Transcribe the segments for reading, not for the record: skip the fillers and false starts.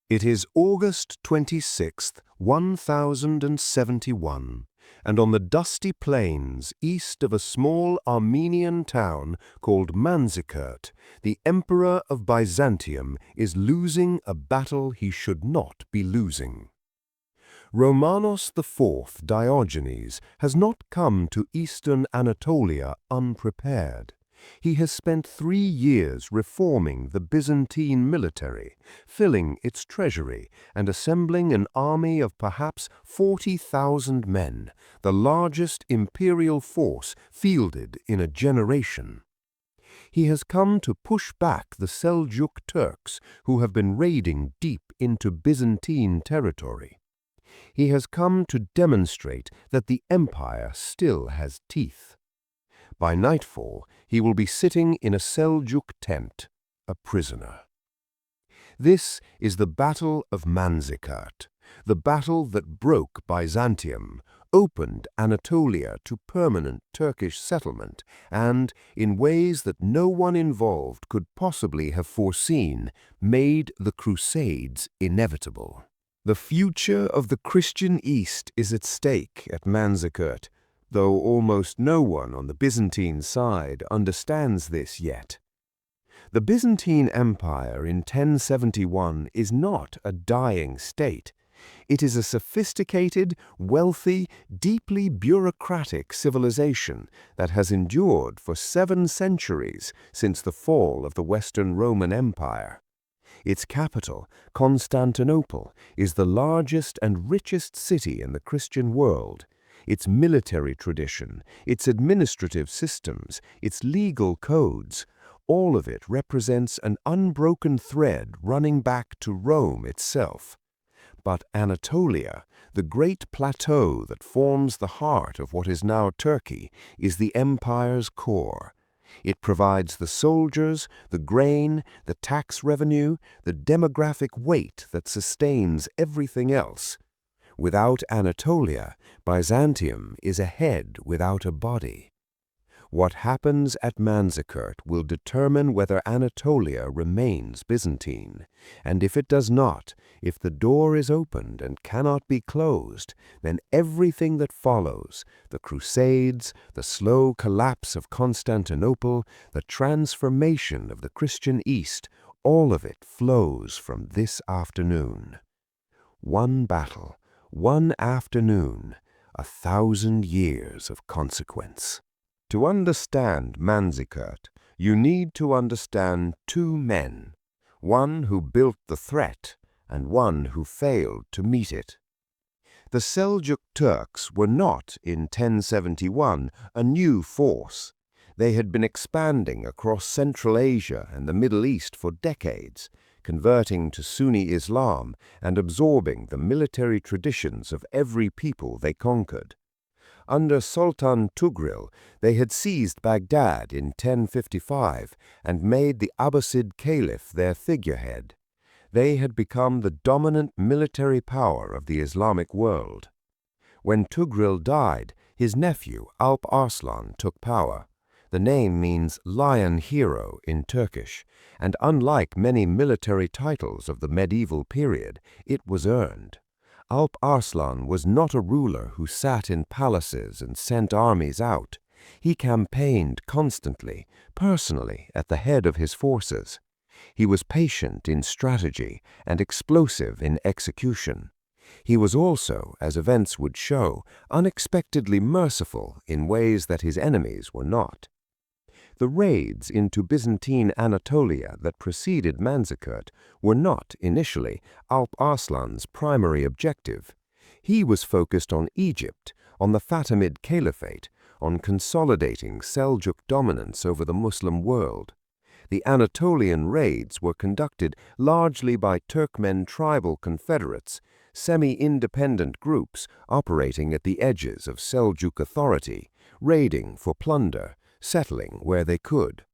It is August 26th, 1071, and on the dusty plains east of a small Armenian town called Manzikert, the Emperor of Byzantium is losing a battle he should not be losing. Romanos IV Diogenes has not come to eastern Anatolia unprepared. He has spent 3 years reforming the Byzantine military, filling its treasury, and assembling an army of perhaps 40,000 men, the largest imperial force fielded in a generation. He has come to push back the Seljuk Turks, who have been raiding deep into Byzantine territory. He has come to demonstrate that the empire still has teeth. By nightfall, he will be sitting in a Seljuk tent, a prisoner. This is the Battle of Manzikert, the battle that broke Byzantium, opened Anatolia to permanent Turkish settlement, and, in ways that no one involved could possibly have foreseen, made the Crusades inevitable. The future of the Christian East is at stake at Manzikert, though almost no one on the Byzantine side understands this yet. The Byzantine Empire in 1071 is not a dying state. It is a sophisticated, wealthy, deeply bureaucratic civilization that has endured for 7 centuries since the fall of the Western Roman Empire. Its capital, Constantinople, is the largest and richest city in the Christian world. Its military tradition, its administrative systems, its legal codes, all of it represents an unbroken thread running back to Rome itself. But Anatolia, the great plateau that forms the heart of what is now Turkey, is the empire's core. It provides the soldiers, the grain, the tax revenue, the demographic weight that sustains everything else. Without Anatolia, Byzantium is a head without a body. What happens at Manzikert will determine whether Anatolia remains Byzantine, and if it does not, if the door is opened and cannot be closed, then everything that follows, the Crusades, the slow collapse of Constantinople, the transformation of the Christian East, all of it flows from this afternoon. One battle, one afternoon, 1,000 years of consequence. To understand Manzikert, you need to understand 2 men, one who built the threat and one who failed to meet it. The Seljuk Turks were not, in 1071, a new force. They had been expanding across Central Asia and the Middle East for decades, converting to Sunni Islam and absorbing the military traditions of every people they conquered. Under Sultan Tugril, they had seized Baghdad in 1055 and made the Abbasid Caliph their figurehead. They had become the dominant military power of the Islamic world. When Tugril died, his nephew Alp Arslan took power. The name means lion hero in Turkish, and unlike many military titles of the medieval period, it was earned. Alp Arslan was not a ruler who sat in palaces and sent armies out. He campaigned constantly, personally, at the head of his forces. He was patient in strategy and explosive in execution. He was also, as events would show, unexpectedly merciful in ways that his enemies were not. The raids into Byzantine Anatolia that preceded Manzikert were not, initially, Alp Arslan's primary objective. He was focused on Egypt, on the Fatimid Caliphate, on consolidating Seljuk dominance over the Muslim world. The Anatolian raids were conducted largely by Turkmen tribal confederates, semi-independent groups operating at the edges of Seljuk authority, raiding for plunder, settling where they could.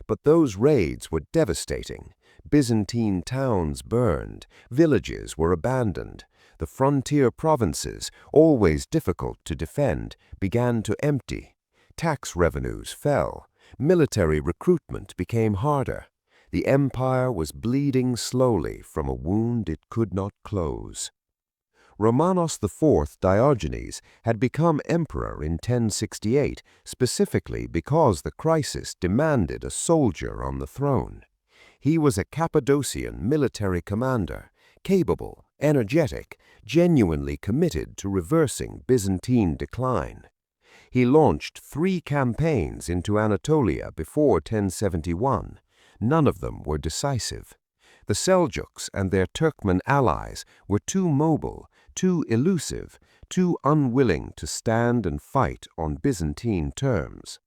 But those raids were devastating. Byzantine towns burned, villages were abandoned. The frontier provinces, always difficult to defend, began to empty. Tax revenues fell. Military recruitment became harder. The empire was bleeding slowly from a wound it could not close. Romanos IV Diogenes had become emperor in 1068 specifically because the crisis demanded a soldier on the throne. He was a Cappadocian military commander, capable, energetic, genuinely committed to reversing Byzantine decline. He launched 3 campaigns into Anatolia before 1071. None of them were decisive. The Seljuks and their Turkmen allies were too mobile, too elusive, too unwilling to stand and fight on Byzantine terms.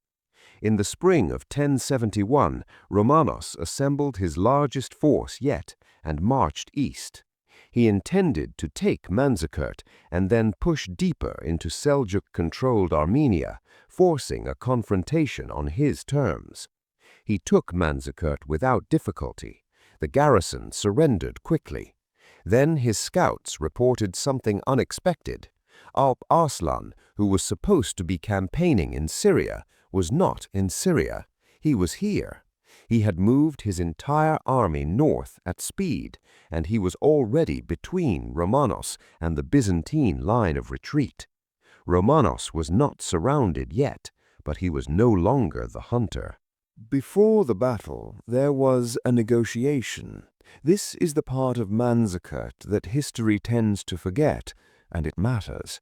In the spring of 1071, Romanos assembled his largest force yet and marched east. He intended to take Manzikert and then push deeper into Seljuk-controlled Armenia, forcing a confrontation on his terms. He took Manzikert without difficulty. The garrison surrendered quickly. Then his scouts reported something unexpected. Alp Arslan, who was supposed to be campaigning in Syria, was not in Syria. He was here. He had moved his entire army north at speed, and he was already between Romanos and the Byzantine line of retreat. Romanos was not surrounded yet, but he was no longer the hunter. Before the battle, there was a negotiation. This is the part of Manzikert that history tends to forget, and it matters.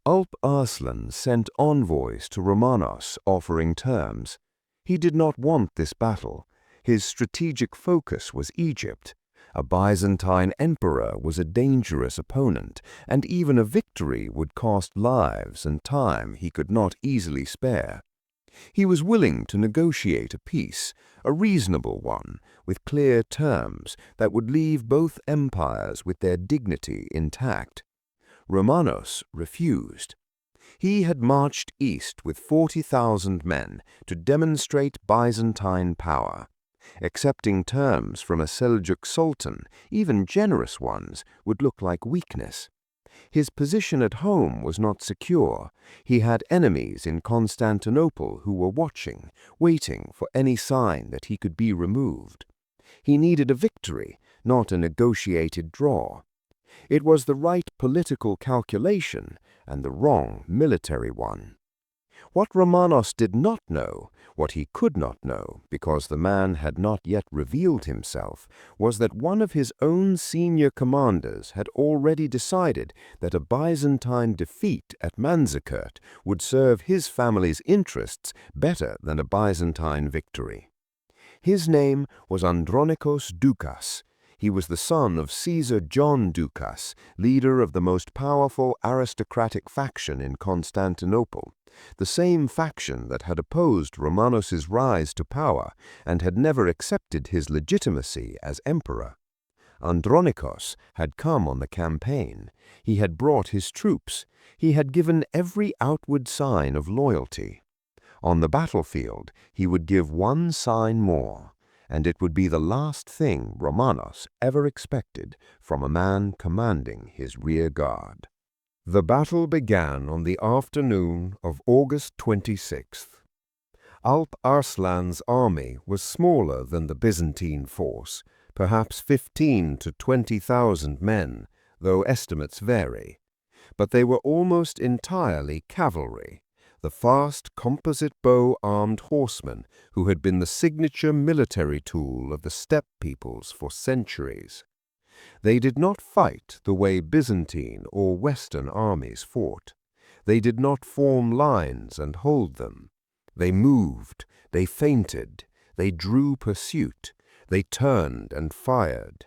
Alp Arslan sent envoys to Romanos offering terms. He did not want this battle. His strategic focus was Egypt. A Byzantine emperor was a dangerous opponent, and even a victory would cost lives and time he could not easily spare. He was willing to negotiate a peace, a reasonable one, with clear terms that would leave both empires with their dignity intact. Romanos refused. He had marched east with 40,000 men to demonstrate Byzantine power. Accepting terms from a Seljuk sultan, even generous ones, would look like weakness. His position at home was not secure. He had enemies in Constantinople who were watching, waiting for any sign that he could be removed. He needed a victory, not a negotiated draw. It was the right political calculation and the wrong military one. What Romanos did not know, what he could not know, because the man had not yet revealed himself, was that one of his own senior commanders had already decided that a Byzantine defeat at Manzikert would serve his family's interests better than a Byzantine victory. His name was Andronikos Doukas. He was the son of Caesar John Doukas, leader of the most powerful aristocratic faction in Constantinople, the same faction that had opposed Romanos's rise to power and had never accepted his legitimacy as emperor. Andronikos had come on the campaign. He had brought his troops. He had given every outward sign of loyalty. On the battlefield, he would give one sign more, and it would be the last thing Romanos ever expected from a man commanding his rear guard. The battle began on the afternoon of August 26th. Alp Arslan's army was smaller than the Byzantine force, perhaps 15,000 to 20,000 men, though estimates vary. But they were almost entirely cavalry, the fast composite bow-armed horsemen who had been the signature military tool of the steppe peoples for centuries. They did not fight the way Byzantine or Western armies fought. They did not form lines and hold them. They moved, they feinted, they drew pursuit, they turned and fired.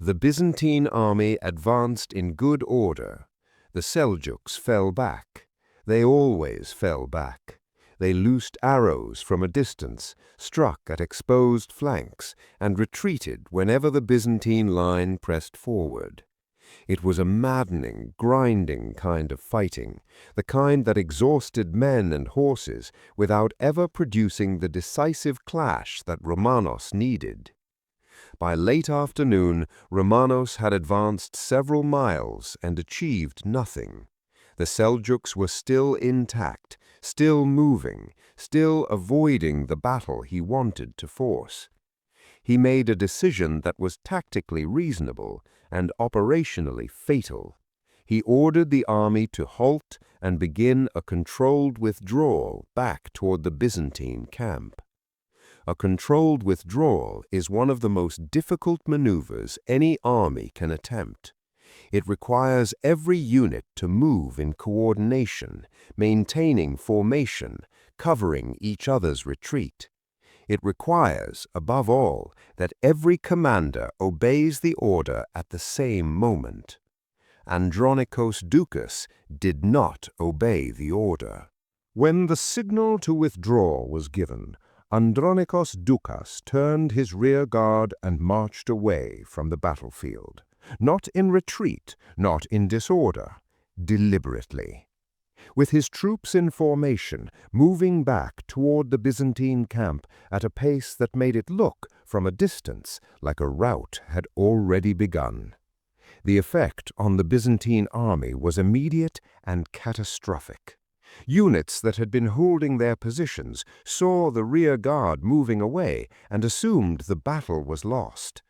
The Byzantine army advanced in good order. The Seljuks fell back. They always fell back. They loosed arrows from a distance, struck at exposed flanks, and retreated whenever the Byzantine line pressed forward. It was a maddening, grinding kind of fighting, the kind that exhausted men and horses without ever producing the decisive clash that Romanos needed. By late afternoon, Romanos had advanced several miles and achieved nothing. The Seljuks were still intact, still moving, still avoiding the battle he wanted to force. He made a decision that was tactically reasonable and operationally fatal. He ordered the army to halt and begin a controlled withdrawal back toward the Byzantine camp. A controlled withdrawal is one of the most difficult maneuvers any army can attempt. It requires every unit to move in coordination, maintaining formation, covering each other's retreat. It requires, above all, that every commander obeys the order at the same moment. Andronikos Doukas did not obey the order. When the signal to withdraw was given, Andronikos Doukas turned his rear guard and marched away from the battlefield. Not in retreat, not in disorder, deliberately. With his troops in formation, moving back toward the Byzantine camp at a pace that made it look, from a distance, like a rout had already begun. The effect on the Byzantine army was immediate and catastrophic. Units that had been holding their positions saw the rear guard moving away and assumed the battle was lost.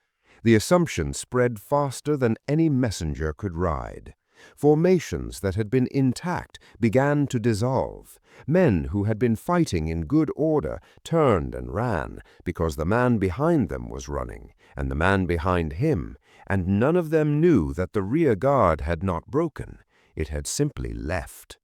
The assumption spread faster than any messenger could ride. Formations that had been intact began to dissolve. Men who had been fighting in good order turned and ran because the man behind them was running, and the man behind him, and none of them knew that the rear guard had not broken. It had simply left.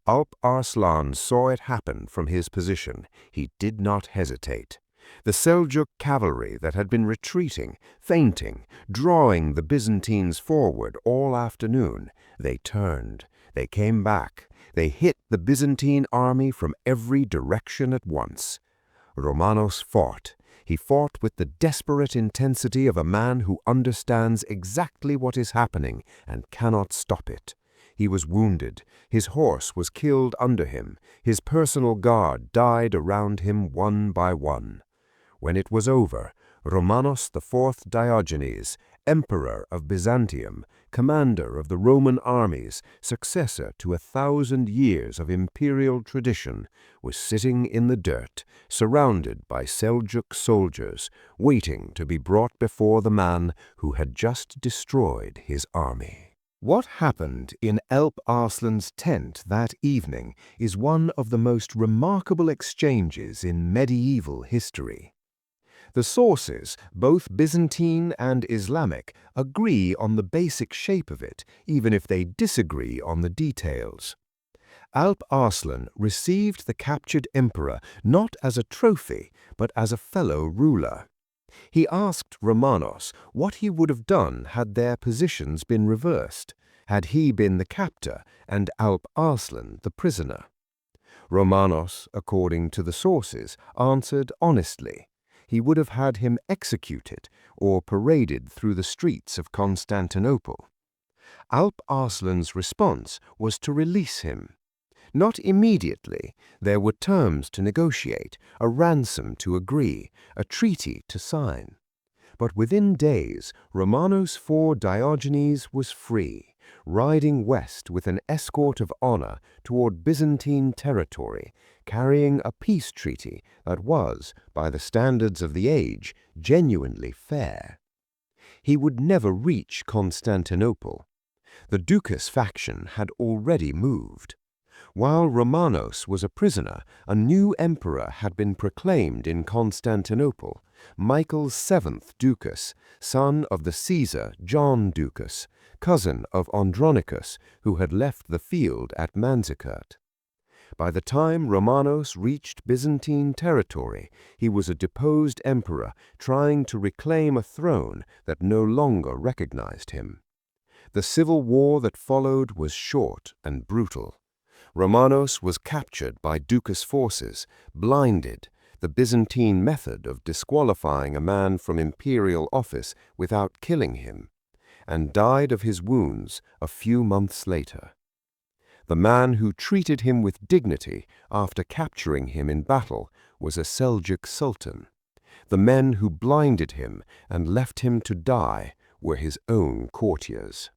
Alp Arslan saw it happen from his position. He did not hesitate. The Seljuk cavalry that had been retreating, feinting, drawing the Byzantines forward all afternoon, they turned, they came back, they hit the Byzantine army from every direction at once. Romanos fought. He fought with the desperate intensity of a man who understands exactly what is happening and cannot stop it. He was wounded. His horse was killed under him. His personal guard died around him one by one. When it was over, Romanos IV Diogenes, Emperor of Byzantium, commander of the Roman armies, successor to 1,000 years of imperial tradition, was sitting in the dirt, surrounded by Seljuk soldiers, waiting to be brought before the man who had just destroyed his army. What happened in Alp Arslan's tent that evening is one of the most remarkable exchanges in medieval history. The sources, both Byzantine and Islamic, agree on the basic shape of it, even if they disagree on the details. Alp Arslan received the captured emperor not as a trophy, but as a fellow ruler. He asked Romanos what he would have done had their positions been reversed, had he been the captor and Alp Arslan the prisoner. Romanos, according to the sources, answered honestly. He would have had him executed or paraded through the streets of Constantinople. Alp Arslan's response was to release him. Not immediately. There were terms to negotiate, a ransom to agree, a treaty to sign. But within days, Romanos IV Diogenes was free, riding west with an escort of honor toward Byzantine territory, carrying a peace treaty that was, by the standards of the age, genuinely fair. He would never reach Constantinople. The Doukas faction had already moved. While Romanos was a prisoner, a new emperor had been proclaimed in Constantinople, Michael's seventh Doukas, son of the Caesar John Doukas, cousin of Andronicus, who had left the field at Manzikert. By the time Romanos reached Byzantine territory, he was a deposed emperor trying to reclaim a throne that no longer recognized him. The civil war that followed was short and brutal. Romanos was captured by Doukas forces, blinded, the Byzantine method of disqualifying a man from imperial office without killing him, and died of his wounds a few months later. The man who treated him with dignity after capturing him in battle was a Seljuk sultan. The men who blinded him and left him to die were his own courtiers.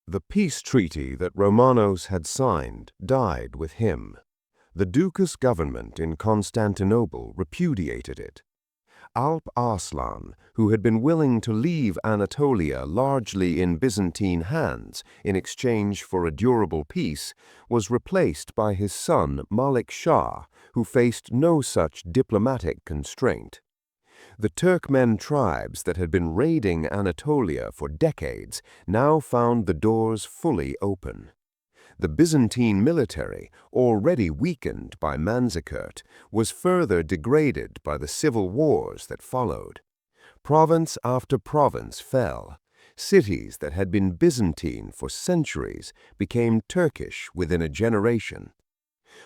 The peace treaty that Romanos had signed died with him. The Doukas government in Constantinople repudiated it. Alp Arslan, who had been willing to leave Anatolia largely in Byzantine hands in exchange for a durable peace, was replaced by his son Malik Shah, who faced no such diplomatic constraint. The Turkmen tribes that had been raiding Anatolia for decades now found the doors fully open. The Byzantine military, already weakened by Manzikert, was further degraded by the civil wars that followed. Province after province fell. Cities that had been Byzantine for centuries became Turkish within a generation.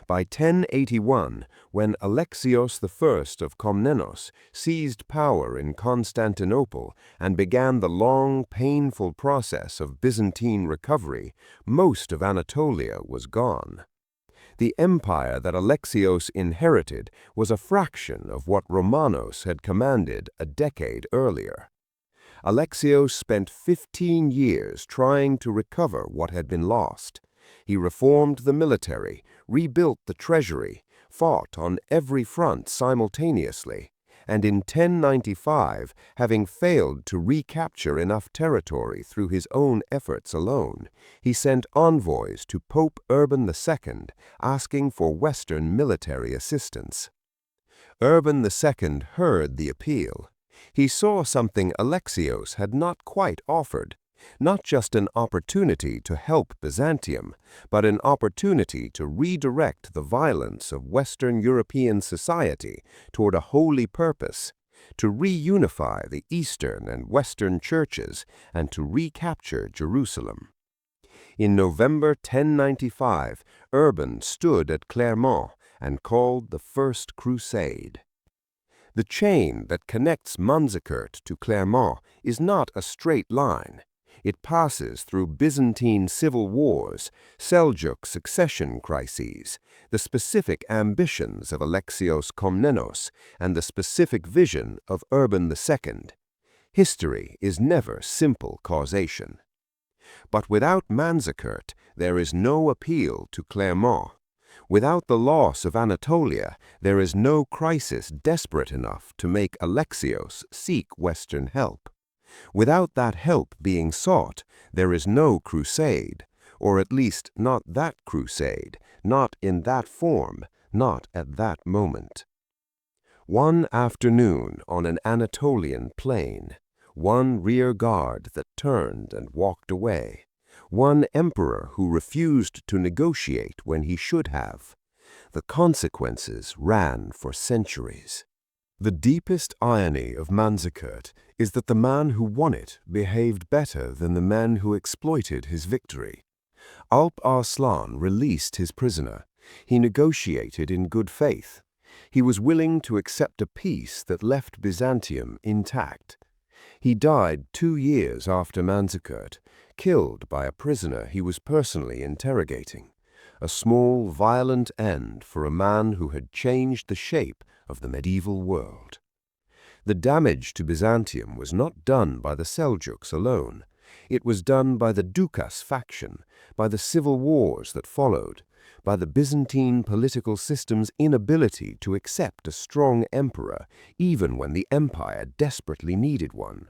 By 1081, when Alexios I of Komnenos seized power in Constantinople and began the long, painful process of Byzantine recovery, most of Anatolia was gone. The empire that Alexios inherited was a fraction of what Romanos had commanded a decade earlier. Alexios spent 15 years trying to recover what had been lost. He reformed the military, rebuilt the treasury, fought on every front simultaneously, and in 1095, having failed to recapture enough territory through his own efforts alone, he sent envoys to Pope Urban II asking for Western military assistance. Urban II heard the appeal. He saw something Alexios had not quite offered. Not just an opportunity to help Byzantium, but an opportunity to redirect the violence of Western European society toward a holy purpose, to reunify the Eastern and Western churches, and to recapture Jerusalem. In November 1095, Urban stood at Clermont and called the First Crusade. The chain that connects Manzikert to Clermont is not a straight line. It passes through Byzantine civil wars, Seljuk succession crises, the specific ambitions of Alexios Komnenos, and the specific vision of Urban II. History is never simple causation. But without Manzikert, there is no appeal to Clermont. Without the loss of Anatolia, there is no crisis desperate enough to make Alexios seek Western help. Without that help being sought, there is no crusade, or at least not that crusade, not in that form, not at that moment. One afternoon on an Anatolian plain, one rear guard that turned and walked away, one emperor who refused to negotiate when he should have. The consequences ran for centuries. The deepest irony of Manzikert is that the man who won it behaved better than the men who exploited his victory. Alp Arslan released his prisoner. He negotiated in good faith. He was willing to accept a peace that left Byzantium intact. He died 2 years after Manzikert, killed by a prisoner he was personally interrogating. A small, violent end for a man who had changed the shape of the medieval world. The damage to Byzantium was not done by the Seljuks alone. It was done by the Dukas faction, by the civil wars that followed, by the Byzantine political system's inability to accept a strong emperor, even when the empire desperately needed one.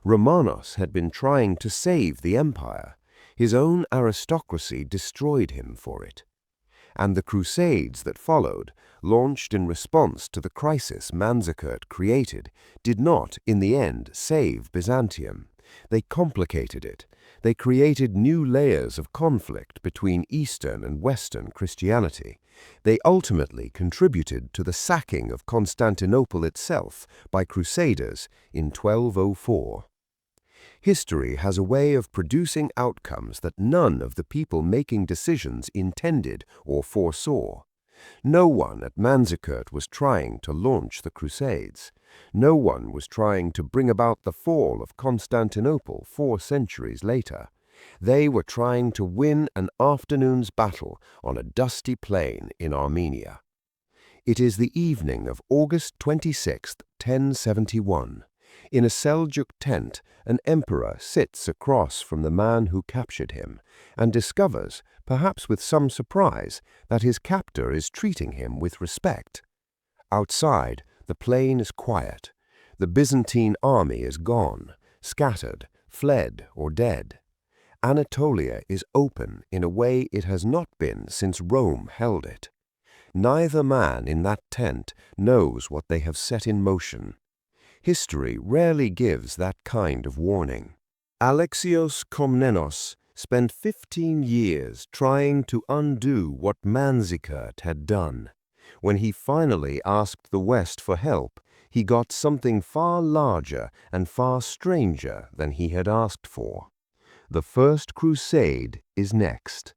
Romanos had been trying to save the empire. His own aristocracy destroyed him for it. And the Crusades that followed, launched in response to the crisis Manzikert created, did not, in the end, save Byzantium. They complicated it. They created new layers of conflict between Eastern and Western Christianity. They ultimately contributed to the sacking of Constantinople itself by Crusaders in 1204. History has a way of producing outcomes that none of the people making decisions intended or foresaw. No one at Manzikert was trying to launch the Crusades. No one was trying to bring about the fall of Constantinople 4 centuries later. They were trying to win an afternoon's battle on a dusty plain in Armenia. It is the evening of August 26, 1071. In a Seljuk tent, an emperor sits across from the man who captured him and discovers, perhaps with some surprise, that his captor is treating him with respect. Outside, the plain is quiet. The Byzantine army is gone, scattered, fled, or dead. Anatolia is open in a way it has not been since Rome held it. Neither man in that tent knows what they have set in motion. History rarely gives that kind of warning. Alexios Komnenos spent 15 years trying to undo what Manzikert had done. When he finally asked the West for help, he got something far larger and far stranger than he had asked for. The First Crusade is next.